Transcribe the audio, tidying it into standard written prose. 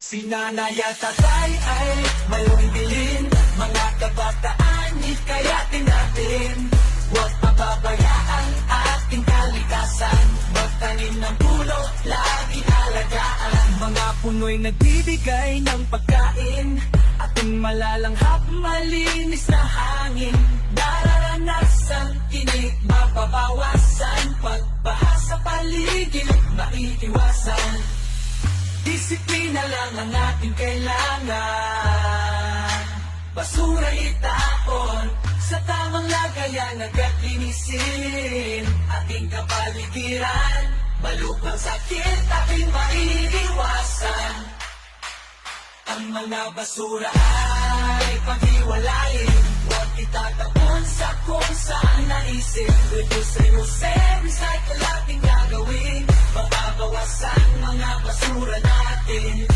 Si nanay at tatay ay mayroong bilin, mga kabataan, hikayatin natin. Huwag pababayaan ating kalikasan, magtanim ng puno, laging alagaan. Mga puno'y nagbibigay ng pagkain, ating malalanghap, malinis na hangin. Dararanasan, tinig, mababawasan, pagbaha sa paligid, maiiwasan. Disiplina lang ang ating kailangan, basura itaon sa tamang lagayan, agad linisin ating kapaligiran. Malupang sakit ating maiiwasan, ang mga basura ay paghiwalayin, huwag itatapon sa kung saan naisip. Reduce, recycle ating gagawin, mababawasan mga basura natin.